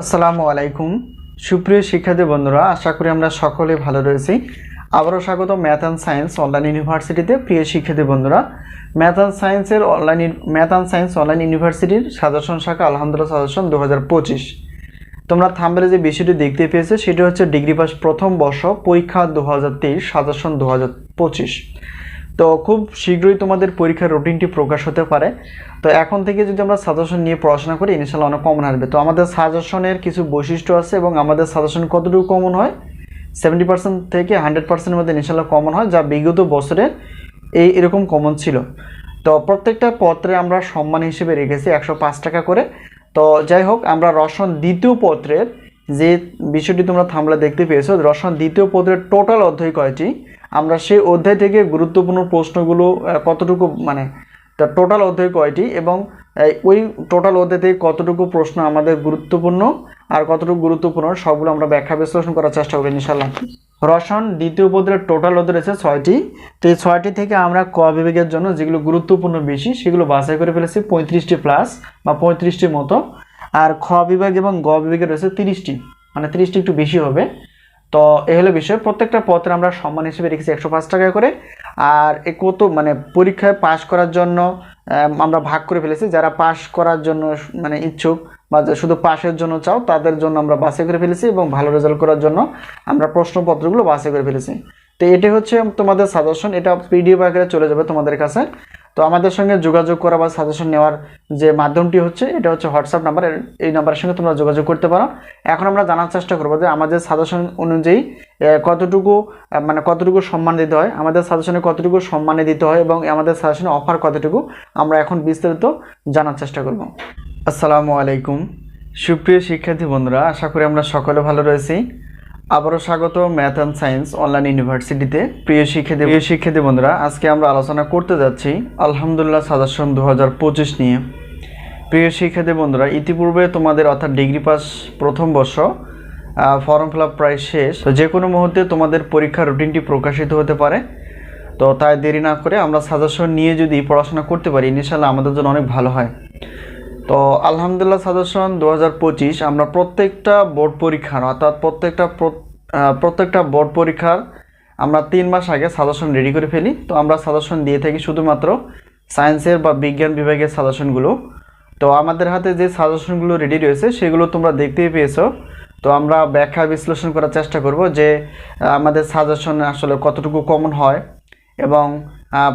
আসসালামু আলাইকুম সুপ্রিয় শিক্ষার্থী বন্ধুরা, আশা করি আমরা সকলে ভালো রয়েছি। আবারও স্বাগত ম্যাথ অ্যান্ড সায়েন্স অনলাইন ইউনিভার্সিটিতে। প্রিয় শিক্ষার্থী বন্ধুরা, ম্যাথ অ্যান্ড সায়েন্স অনলাইন ইউনিভার্সিটির সাজেশন শাখা আলহামদুলিল্লাহ সাজেশন 2025। তোমরা থাম্বনেলে যে বিষয়টি দেখতে পেয়েছো সেটি হচ্ছে ডিগ্রি পাস প্রথম বর্ষ পরীক্ষা 2023 সাজেশন 2025। তো খুব শীঘ্রই তোমাদের পরীক্ষার রুটিনটি প্রকাশ হতে পারে। তো এখন থেকে যদি আমরা সাজেশন নিয়ে পড়াশোনা করি ইনশাআল্লাহ অনেক কমন আসবে। তো আমাদের সাজেশনের কিছু বৈশিষ্ট্য আছে এবং আমাদের সাজেশন কতটুকু কমন হয়, 70% থেকে 100%-এর মধ্যে ইনশাআল্লাহ কমন হয়, যা বিগত বছরে এরকম কমন ছিল। তো প্রত্যেকটা পত্রে আমরা সম্মান হিসেবে রেখেছি 105 টাকা করে। তো যাই হোক, আমরা রসায়ন দ্বিতীয় পত্রের যে বিষয়টি তোমরা থাম্বনেলে দেখতে পেয়েছো, রসায়ন দ্বিতীয় পত্রের টোটাল অধ্যায় কয়টি, আমরা সেই অধ্যায় থেকে গুরুত্বপূর্ণ প্রশ্নগুলো কতটুকু তার টোটাল অধ্যায় কয়টি এবং ওই টোটাল অধ্যায় থেকে কতটুকু প্রশ্ন আমাদের গুরুত্বপূর্ণ আর কতটুকু গুরুত্বপূর্ণ সবগুলো আমরা ব্যাখ্যা বিশ্লেষণ করার চেষ্টা করি ইনশাআল্লাহ। রসায়ন দ্বিতীয় পত্রের টোটাল অধ্যায় রয়েছে 6টি। তো এই 6টি থেকে আমরা ক বিভাগের জন্য যেগুলো গুরুত্বপূর্ণ বেশি সেগুলো বাছাই করে ফেলেছি 35টি প্লাস বা 35টির মতো। আর খ বিভাগ এবং গ বিভাগে রয়েছে 30টি, মানে 30টি একটু বেশি হবে। তো এই হলো বিষয়। প্রত্যেকটা পত্রে আমরা সম্মান হিসেবে রেখেছি 105 টাকা করে। আর পরীক্ষায় পাশ করার জন্য আমরা ভাগ করে ফেলেছি। যারা পাশ করার জন্য ইচ্ছুক বা শুধু পাশের জন্য চাও তাদের জন্য আমরা বাছাই করে ফেলেছি এবং ভালো রেজাল্ট করার জন্য আমরা প্রশ্নপত্রগুলো বাছাই করে ফেলেছি। তো এটি হচ্ছে তোমাদের সাজেশন, এটা পিডিএফ আকারে চলে যাবে তোমাদের কাছে। তো আমাদের সঙ্গে যোগাযোগ করা বা সাজেশন নেওয়ার যে মাধ্যমটি হচ্ছে এটা হচ্ছে হোয়াটসঅ্যাপ নাম্বার। এই নাম্বারের সঙ্গে তোমরা যোগাযোগ করতে পারো। এখন আমরা জানার চেষ্টা করবো যে আমাদের সাজেশন অনুযায়ী কতটুকু সম্মান দিতে হয়, আমাদের সাজেশনে কতটুকু সম্মানে দিতে হয় এবং আমাদের সাজেশনে অফার কতটুকু, আমরা এখন বিস্তারিত জানার চেষ্টা করব। আসসালামু আলাইকুম সুপ্রিয় শিক্ষার্থী বন্ধুরা, আশা করি আমরা সকলে ভালো রয়েছি। আবারও স্বাগত ম্যাথ অ্যান্ড সায়েন্স অনলাইন ইউনিভার্সিটিতে। প্রিয় শিক্ষার্থী বন্ধুরা, আজকে আমরা আলোচনা করতে যাচ্ছি আলহামদুলিল্লাহ সাজেশন 2025 নিয়ে। প্রিয় শিক্ষার্থী বন্ধুরা, ইতিপূর্বে তোমাদের অর্থাৎ ডিগ্রি পাস প্রথম বর্ষ ফর্ম ফিল আপ প্রায় শেষ। তো যে কোনো মুহূর্তে তোমাদের পরীক্ষার রুটিনটি প্রকাশিত হতে পারে। তো তাই দেরি না করে আমরা সাজেশন নিয়ে যদি পড়াশোনা করতে পারি ইনশাআল্লাহ আমাদের জন্য অনেক ভালো হয়। তো আলহামদুলিল্লাহ সাজেশন 2025 আমরা প্রত্যেকটা বোর্ড পরীক্ষার অর্থাৎ প্রত্যেকটা বোর্ড পরীক্ষার আমরা 3 মাস আগে সাজেশন রেডি করে ফেলি। তো আমরা সাজেশন দিয়ে থাকি শুধুমাত্র সায়েন্সের বা বিজ্ঞান বিভাগের সাজেশনগুলো। তো আমাদের হাতে যে সাজেশনগুলো রেডি রয়েছে সেগুলো তোমরা দেখতেই পেয়েছো। তো আমরা ব্যাখ্যা বিশ্লেষণ করার চেষ্টা করব যে আমাদের সাজেশনে আসলে কতটুকু কমন হয় এবং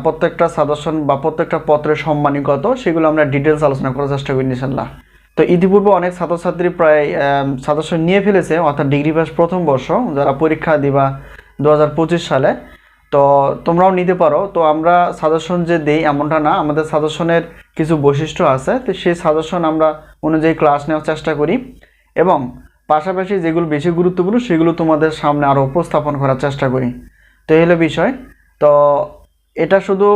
প্রত্যেকটা সাজেশন বা প্রত্যেকটা পত্রের সম্মানী কত সেগুলো আমরা ডিটেলস আলোচনা করার চেষ্টা করি ইনশাআল্লাহ। তো ইতিপূর্বে অনেক ছাত্রছাত্রী প্রায় সাজেশন নিয়ে ফেলেছে, অর্থাৎ ডিগ্রি পাস প্রথম বর্ষ যারা পরীক্ষা দিবা 2025 সালে। তো তোমরাও নিতে পারো। তো আমরা সাজেশন যে দেই এমনটা না, আমাদের সাজেশনের কিছু বৈশিষ্ট্য আছে। তো সেই সাজেশন আমরা অনুযায়ী ক্লাস নেওয়ার চেষ্টা করি এবং পাশাপাশি যেগুলো বেশি গুরুত্বপূর্ণ সেগুলো তোমাদের সামনে আরও উপস্থাপন করার চেষ্টা করি। তো এই হলো বিষয়। তো এটা শুধু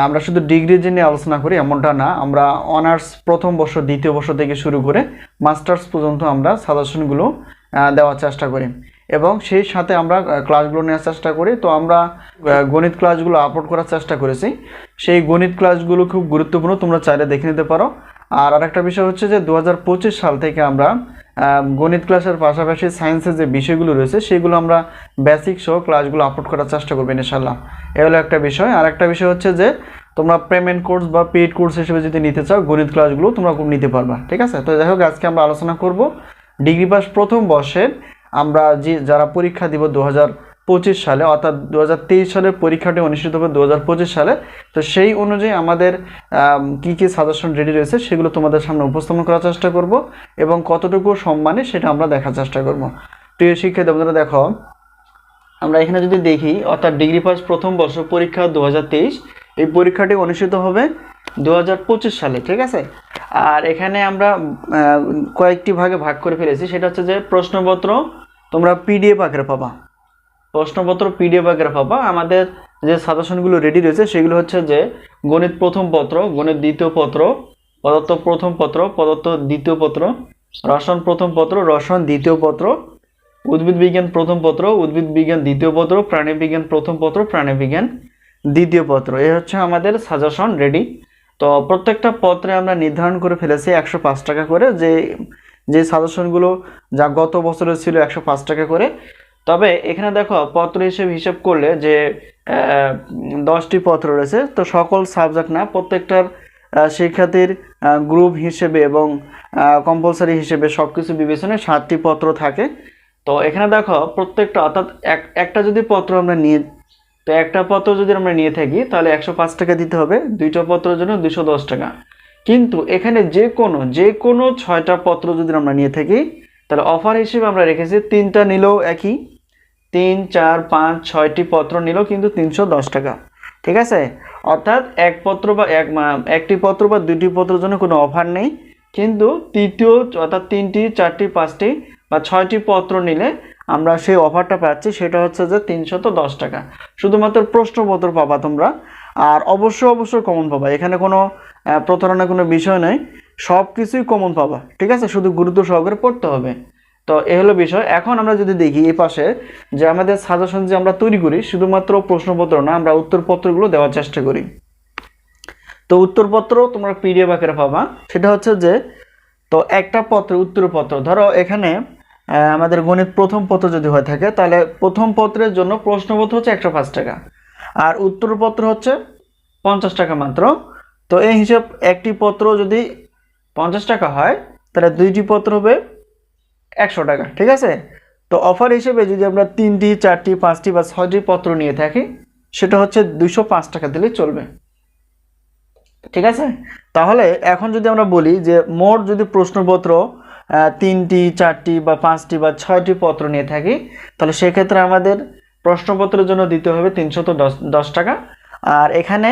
আমরা শুধু ডিগ্রির জন্য আলোচনা করি এমনটা না, আমরা অনার্স প্রথম বর্ষ দ্বিতীয় বর্ষ থেকে শুরু করে মাস্টার্স পর্যন্ত আমরা সাজেশনগুলো দেওয়ার চেষ্টা করি এবং সেই সাথে আমরা ক্লাসগুলো নেওয়ার চেষ্টা করি। তো আমরা গণিত ক্লাসগুলো আপলোড করার চেষ্টা করেছি। সেই গণিত ক্লাসগুলো খুব গুরুত্বপূর্ণ, তোমরা চাইলে দেখে নিতে পারো। আর আরেকটা বিষয় হচ্ছে যে 2025 সাল থেকে আমরা গণিত ক্লাসের পাশাপাশি সায়েন্সের যে বিষয়গুলো রয়েছে সেগুলো আমরা বেসিক সহ ক্লাসগুলো আপলোড করার চেষ্টা করবো ইনশাআল্লাহ। এ হলো একটা বিষয়। আর একটা বিষয় হচ্ছে যে তোমরা পেমেন্ট কোর্স বা পেইড কোর্স হিসেবে যদি নিতে চাও গণিত ক্লাসগুলো তোমরা নিতে পারবা, ঠিক আছে। তো যাই হোক, আজকে আমরা আলোচনা করব ডিগ্রি পাস প্রথম বর্ষের আমরা যারা পরীক্ষা দিব 2025 সালে, অর্থাৎ 2023 সালের পরীক্ষাটি অনুষ্ঠিত হবে 2025 সালে। তো সেই অনুযায়ী আমাদের কি কি সাজেশন রেডি রয়েছে সেগুলো তোমাদের সামনে উপস্থাপন করার চেষ্টা করব এবং কতটুকু সম্মানে সেটা আমরা দেখার চেষ্টা করব। প্রিয় শিক্ষার্থী বন্ধুরা, দেখো আমরা এখানে যদি দেখি, অর্থাৎ ডিগ্রি পাস প্রথম বর্ষ পরীক্ষা 2023, এই পরীক্ষাটি অনুষ্ঠিত হবে 2025 সালে, ঠিক আছে। আর এখানে আমরা কয়েকটি ভাগে ভাগ করে ফেলেছি। সেটা হচ্ছে যে প্রশ্নপত্র তোমরা পিডিএফ আকারে পাবা, আমাদের যে সাজেশনগুলো রেডি রয়েছে সেগুলো হচ্ছে যে গণিত প্রথম পত্র, গণিত দ্বিতীয় পত্র, পদার্থ প্রথম পত্র, পদার্থ দ্বিতীয় পত্র, রসায়ন প্রথম পত্র, রসায়ন দ্বিতীয় পত্র, উদ্ভিদ বিজ্ঞান প্রথম পত্র, উদ্ভিদ বিজ্ঞান দ্বিতীয় পত্র, প্রাণী বিজ্ঞান প্রথম পত্র, প্রাণী বিজ্ঞান দ্বিতীয় পত্র। এই হচ্ছে আমাদের সাজেশন রেডি। তো প্রত্যেকটা পত্রে আমরা নির্ধারণ করে ফেলেছি 105 টাকা করে, যে যে সাজেশনগুলো যা গত বছরে ছিল 105 টাকা করে। তবে এখানে দেখো পত্র হিসেব করলে যে 10টি পত্র রয়েছে, তো সকল সাবজেক্ট না, প্রত্যেকটার শিক্ষার্থীর গ্রুপ হিসেবে এবং কম্পালসারি হিসেবে সব কিছু বিবেচনায় 7টি পত্র থাকে। তো এখানে দেখো প্রত্যেকটা অর্থাৎ একটা যদি পত্র আমরা নিয়ে, তো একটা পত্র যদি আমরা নিয়ে থাকি তাহলে 105 টাকা দিতে হবে, 2টা পত্রের জন্য 210 টাকা। কিন্তু এখানে যে কোনো 6টা পত্র যদি আমরা নিয়ে থাকি তাহলে অফার হিসেবে আমরা রেখেছি 3টা নিলেও একই, 3, 4, 5, 6টি পত্র নিলেও কিন্তু 310 টাকা। ঠিক আছে, অর্থাৎ একটি পত্র বা 2টি পত্রের জন্য কোনো অফার নেই, কিন্তু তৃতীয় অর্থাৎ 3টি, 4টি, 5টি বা 6টি পত্র নিলে আমরা সেই অফারটা পাচ্ছি, সেটা হচ্ছে যে 310 টাকা। শুধুমাত্র প্রশ্নপত্র পাবা তোমরা, আর অবশ্যই কমন পাবা, এখানে কোনো প্রতারণার কোনো বিষয় নেই, সব কিছুই কমন পাবা। ঠিক আছে, শুধু গুরুত্ব সহকারে পড়তে হবে। তো এ হলো বিষয়। এখন আমরা যদি দেখি এই পাশে যে আমাদের সাজেশন যে আমরা তৈরি করি, শুধুমাত্র প্রশ্নপত্র না, আমরা উত্তরপত্রগুলো দেওয়ার চেষ্টা করি। তো উত্তরপত্র তোমরা পিডিএফ আকারে পাবা। সেটা হচ্ছে যে, তো একটা উত্তরপত্র ধরো এখানে আমাদের গণিত প্রথম পত্র যদি হয়ে থাকে তাহলে প্রথম পত্রের জন্য প্রশ্নপত্র হচ্ছে 105 টাকা আর উত্তরপত্র হচ্ছে 50 টাকা মাত্র। তো এই হিসাব একটি পত্র যদি 50 টাকা হয় তাহলে 2টি পত্র হবে 100 টাকা। ঠিক আছে, তো অফার হিসেবে যদি আমরা 3টি, 4টি, 5টি বা 6টি পত্র নিয়ে থাকি সেটা হচ্ছে 205 টাকা দিলেই চলবে। ঠিক আছে, তাহলে এখন যদি আমরা বলি যে মোট যদি প্রশ্নপত্র 3টি, 4টি বা 5টি বা 6টি পত্র নিয়ে থাকি তাহলে সেক্ষেত্রে আমাদের প্রশ্নপত্রের জন্য দিতে হবে 310 টাকা। আর এখানে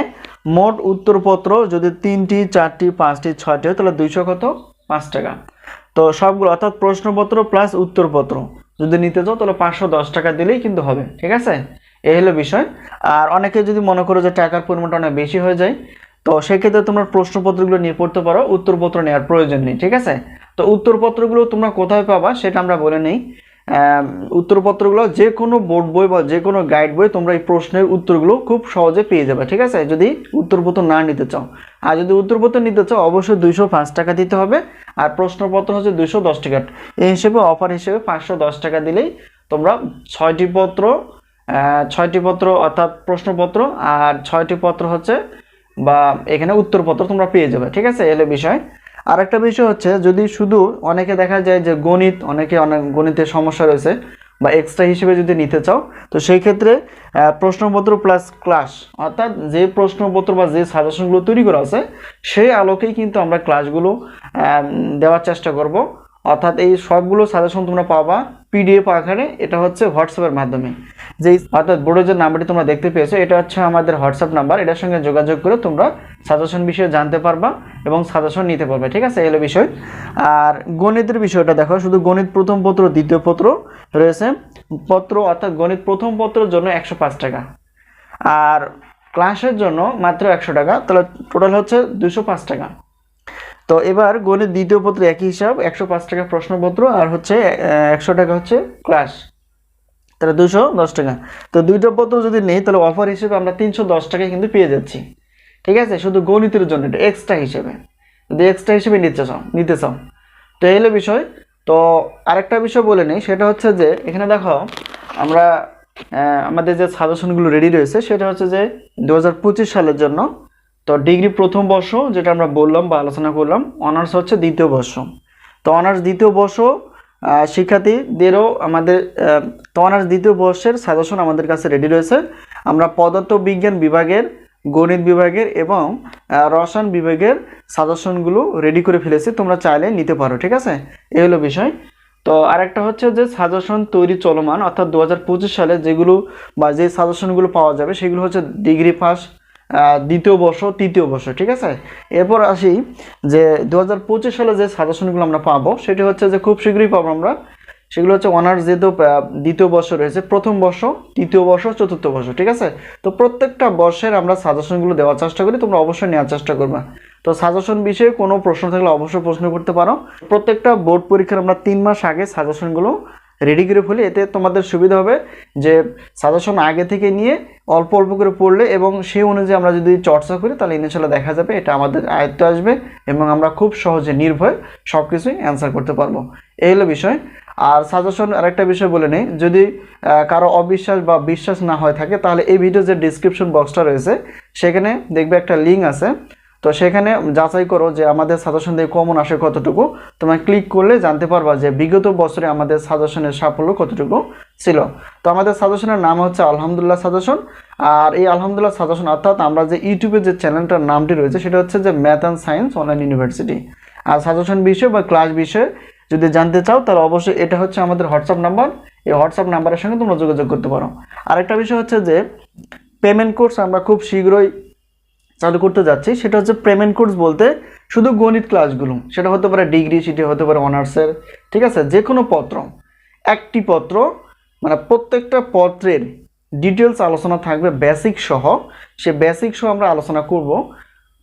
মোট উত্তরপত্র যদি 3টি, 4টি, 5টি, 6টি হয় তাহলে 5 টাকা। তো সবগুলো অর্থাৎ প্রশ্নপত্র প্লাস উত্তরপত্র যদি নিতে চাও তাহলে 510 টাকা দিলেই কিন্তু হবে। ঠিক আছে, এই হলো বিষয়। আর অনেকে যদি মনে করো যে টাকার পরিমাণটা অনেক বেশি হয়ে যায়, তো সেক্ষেত্রে তোমরা প্রশ্নপত্রগুলো নিয়ে পড়তে পারো, উত্তরপত্র নেওয়ার প্রয়োজন নেই। ঠিক আছে, তো উত্তরপত্রগুলো তোমরা কোথায় পাবা সেটা আমরা বলে নেই। উত্তরপত্রগুলো যে কোনো বোর্ড বই বা যে কোনো গাইড বই তোমরা এই প্রশ্নের উত্তরগুলো খুব সহজে পেয়ে যাবে। ঠিক আছে, যদি উত্তরপত্র না নিতে চাও, আর যদি উত্তরপত্র নিতে চাও অবশ্যই 205 টাকা দিতে হবে, আর প্রশ্নপত্র হচ্ছে 210 টাকা। এই হিসেবে অফার হিসেবে 510 টাকা দিলেই তোমরা 6টি পত্র অর্থাৎ প্রশ্নপত্র আর 6টি পত্র হচ্ছে বা এখানে উত্তরপত্র তোমরা পেয়ে যাবে। ঠিক আছে, এলে বিষয়। আর একটা বিষয় হচ্ছে যদি শুধু অনেকে দেখা যায় যে অনেক গণিতের সমস্যা রয়েছে বা এক্সট্রা হিসেবে যদি নিতে চাও, তো সেই ক্ষেত্রে প্রশ্নপত্র প্লাস ক্লাস অর্থাৎ যে প্রশ্নপত্র বা যে সাজেশনগুলো তৈরি করা আছে সেই আলোকেই কিন্তু আমরা ক্লাসগুলো দেওয়ার চেষ্টা করব। অর্থাৎ এই সবগুলো সাজেশন তোমরা পাবা পিডিএফ আকারে, এটা হচ্ছে হোয়াটসঅ্যাপের মাধ্যমে। অর্থাৎ বোর্ডের যে নাম্বারটি তোমরা দেখতে পেয়েছো এটা হচ্ছে আমাদের হোয়াটসঅ্যাপ নাম্বার, এটার সঙ্গে যোগাযোগ করে তোমরা সাজেশন বিষয়ে জানতে পারবা এবং সাজেশন নিতে পারবে। ঠিক আছে, এলো বিষয়। আর গণিতের বিষয়টা দেখো, শুধু গণিত প্রথম পত্র, দ্বিতীয় পত্র রয়েছে পত্র, অর্থাৎ গণিত প্রথম পত্রের জন্য 105 টাকা আর ক্লাসের জন্য মাত্র 100 টাকা, তাহলে টোটাল হচ্ছে 205 টাকা। তো এবার গণিত দ্বিতীয় পত্র একই হিসাব, 105 টাকা প্রশ্নপত্র আর হচ্ছে 100 টাকা হচ্ছে ক্লাস, তাহলে 210 টাকা। তো 2টা পত্র যদি নেই তাহলে অফার হিসেবে আমরা 310 টাকায় কিন্তু পেয়ে যাচ্ছি। ঠিক আছে, শুধু গণিতের জন্য, এটা এক্সট্রা হিসেবে, যদি এক্সট্রা হিসেবে নিতে চাও। তো এই হলো বিষয়। তো আরেকটা বিষয় বলে নেই, সেটা হচ্ছে যে এখানে দেখো আমরা আমাদের যে সাজেশনগুলো রেডি রয়েছে সেটা হচ্ছে যে 2025 সালের জন্য। তো ডিগ্রি প্রথম বর্ষ যেটা আমরা বললাম বা আলোচনা করলাম, অনার্স হচ্ছে দ্বিতীয় বর্ষ। তো অনার্স দ্বিতীয় বর্ষ শিক্ষার্থীদেরও আমাদের তো অনার্স দ্বিতীয় বর্ষের সাজেশন আমাদের কাছে রেডি রয়েছে। আমরা পদার্থ বিজ্ঞান বিভাগের, গণিত বিভাগের এবং রসায়ন বিভাগের সাজেশনগুলো রেডি করে ফেলেছি, তোমরা চাইলে নিতে পারো। ঠিক আছে, এই হলো বিষয়। তো আরেকটা হচ্ছে যে সাজেশন তৈরি চলমান, অর্থাৎ 2025 সালে যেগুলো বা যে সাজেশনগুলো পাওয়া যাবে সেগুলো হচ্ছে ডিগ্রি পাস, দ্বিতীয় বর্ষ, তৃতীয় বর্ষ। ঠিক আছে, এরপর আসি যে 2025 সালে যে সাজেশনগুলো আমরা পাবো সেটি হচ্ছে যে খুব শীঘ্রই পাবো আমরা, সেগুলো হচ্ছে অনার্স যেহেতু দ্বিতীয় বর্ষ রয়েছে, প্রথম বর্ষ, তৃতীয় বর্ষ, চতুর্থ বর্ষ। ঠিক আছে, তো প্রত্যেকটা বর্ষের আমরা সাজেশনগুলো দেওয়ার চেষ্টা করি, তোমরা অবশ্যই নেওয়ার চেষ্টা করবে। তো সাজেশন বিষয়ে কোনো প্রশ্ন থাকলে অবশ্যই প্রশ্ন করতে পারো। প্রত্যেকটা বোর্ড পরীক্ষার আমরা 3 মাস আগে সাজেশনগুলো রেডি করে ফেলি, এতে তোমাদের সুবিধা হবে যে সাজেশন আগে থেকে নিয়ে অল্প অল্প করে পড়লে এবং সেই অনুযায়ী আমরা যদি চর্চা করি তাহলে ইনশাআল্লাহ দেখা যাবে এটা আমাদের আয়ত্তে আসবে এবং আমরা খুব সহজে নির্ভয়ে সব কিছুই অ্যান্সার করতে পারবো। এই হলো বিষয়। আর সাজেশন আরেকটা বিষয় বলে নেই, যদি কারো অবিশ্বাস বা বিশ্বাস না হয়ে থাকে তাহলে এই ভিডিও যে ডিসক্রিপশন বক্সটা রয়েছে সেখানে দেখবে একটা লিঙ্ক আছে, তো সেখানে যাচাই করো যে আমাদের সাজেশন দিয়ে কমন আসে কতটুকু। তোমরা ক্লিক করলে জানতে পারবা যে বিগত বছরে আমাদের সাজেশনের সাফল্য কতটুকু ছিল। তো আমাদের সাজেশনের নাম হচ্ছে আলহামদুলিল্লাহ সাজেশন। আর এই আলহামদুলিল্লাহ সাজেশন অর্থাৎ আমরা যে ইউটিউবে যে চ্যানেলটার নামটি রয়েছে সেটা হচ্ছে যে math and science online university. আর সাজেশন বিষয় বা ক্লাস বিষয়ে যদি জানতে চাও তাহলে অবশ্যই এটা হচ্ছে আমাদের হোয়াটসঅ্যাপ নাম্বার, এই হোয়াটসঅ্যাপ নাম্বারের সঙ্গে তোমরা যোগাযোগ করতে পারো। আরেকটা বিষয় হচ্ছে যে পেমেন্ট কোর্স আমরা খুব শীঘ্রই চালু করতে যাচ্ছি। সেটা হচ্ছে পেমেন্ট কোর্স বলতে শুধু গণিত ক্লাসগুলো, সেটা হতে পারে ডিগ্রি, সেটি হতে পারে অনার্সের, ঠিক আছে, যে কোনো পত্র, একটি পত্র মানে প্রত্যেকটা পত্রের ডিটেলস আলোচনা থাকবে বেসিক সহ। সে বেসিক সহ আমরা আলোচনা করব।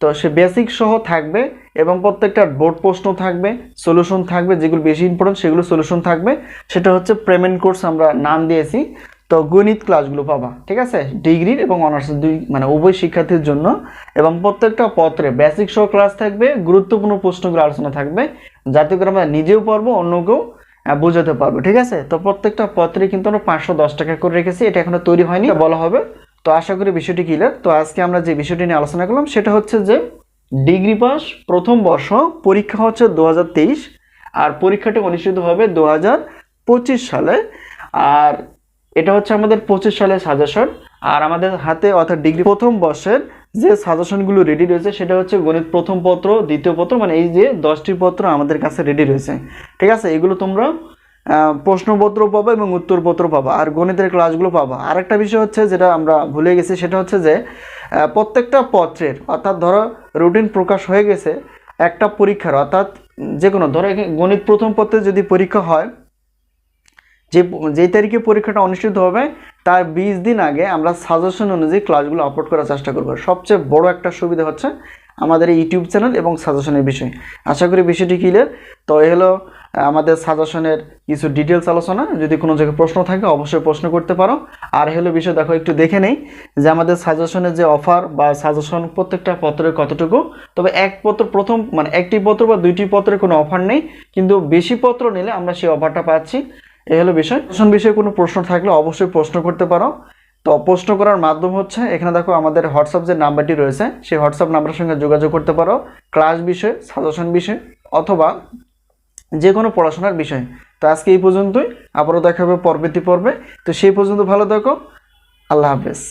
তো সে বেসিক সহ থাকবে এবং প্রত্যেকটা বোর্ড প্রশ্ন থাকবে, সলিউশন থাকবে, যেগুলো বেশি ইম্পর্টেন্ট সেগুলো সলিউশন থাকবে। সেটা হচ্ছে পেমেন্ট কোর্স আমরা নাম দিয়েছি। তো গণিত ক্লাসগুলো পাবা, ঠিক আছে, ডিগ্রির এবং অনার্সের দুই মানে উভয় শিক্ষার্থীর জন্য। এবং প্রত্যেকটা পত্রে বেসিক সহ ক্লাস থাকবে, গুরুত্বপূর্ণ প্রশ্নগুলো আলোচনা থাকবে, যাতে করে আমরা নিজেও পারবো অন্যকেও বোঝাতে পারবো, ঠিক আছে। তো প্রত্যেকটা পত্রে কিন্তু আমরা 510 টাকা করে রেখেছি, এটা এখনো তৈরি হয়নি, বলা হবে। তো আশা করি বিষয়টি ক্লিয়ার। তো আজকে আমরা যে বিষয়টি নিয়ে আলোচনা করলাম সেটা হচ্ছে যে ডিগ্রি পাস প্রথম বর্ষ পরীক্ষা হচ্ছে 2023, আর পরীক্ষাটি অনুষ্ঠিত হবে 2025 সালে। আর এটা হচ্ছে আমাদের 25 সালের সাজেশন। আর আমাদের হাতে অর্থাৎ ডিগ্রি প্রথম বর্ষের যে সাজেশনগুলো রেডি রয়েছে সেটা হচ্ছে গণিত প্রথম পত্র, দ্বিতীয় পত্র, মানে এই যে 10টি পত্র আমাদের কাছে রেডি রয়েছে, ঠিক আছে। এগুলো তোমরা প্রশ্নপত্র পাবা এবং উত্তরপত্র পাবা, আর গণিতের ক্লাসগুলো পাবা। আরেকটা বিষয় হচ্ছে যেটা আমরা ভুলে গেছি, সেটা হচ্ছে যে প্রত্যেকটা পত্রের অর্থাৎ ধরো রুটিন প্রকাশ হয়ে গেছে একটা পরীক্ষার, অর্থাৎ যে কোনো ধরো গণিত প্রথম পত্রে যদি পরীক্ষা হয়, যেই তারিখে পরীক্ষাটা অনুষ্ঠিত হবে তার 20 দিন আগে আমরা সাজেশন অনুযায়ী ক্লাসগুলো আপলোড করার চেষ্টা করব। সবচেয়ে বড় একটা সুবিধা হচ্ছে আমাদের এই ইউটিউব চ্যানেল এবং সাজেশনের বিষয়। আশা করি বিষয়টি ক্লিয়ার। তো এই হলো আমাদের সাজেশনের কিছু ডিটেলস আলোচনা। যদি কোনো জায়গায় প্রশ্ন থাকে অবশ্যই প্রশ্ন করতে পারো। আর হলো বিষয় দেখো, একটু দেখে নেই যে আমাদের সাজেশনের যে অফার বা সাজেশন প্রত্যেকটা পত্রের কতটুকু। তবে এক পত্র প্রথম মানে একটি পত্র বা দুইটি পত্রের কোনো অফার নেই, কিন্তু বেশি পত্র নিলে আমরা সেই অফারটা পাচ্ছি। এই হলো বিষয়। বিষয়ে কোনো প্রশ্ন থাকলে অবশ্যই প্রশ্ন করতে পারো। তো প্রশ্ন করার মাধ্যম হচ্ছে এখানে দেখো আমাদের হোয়াটসঅ্যাপ যে নাম্বারটি রয়েছে সেই হোয়াটসঅ্যাপ নাম্বারের সঙ্গে যোগাযোগ করতে পারো, ক্লাস বিষয়, সাজেশন বিষয় অথবা যে কোনো পড়াশোনার বিষয়। তো আজকে এই পর্যন্তই, আবারও দেখা হবে পরবর্তী পর্বে। তো সেই পর্যন্ত ভালো থাকো, আল্লাহ হাফেজ।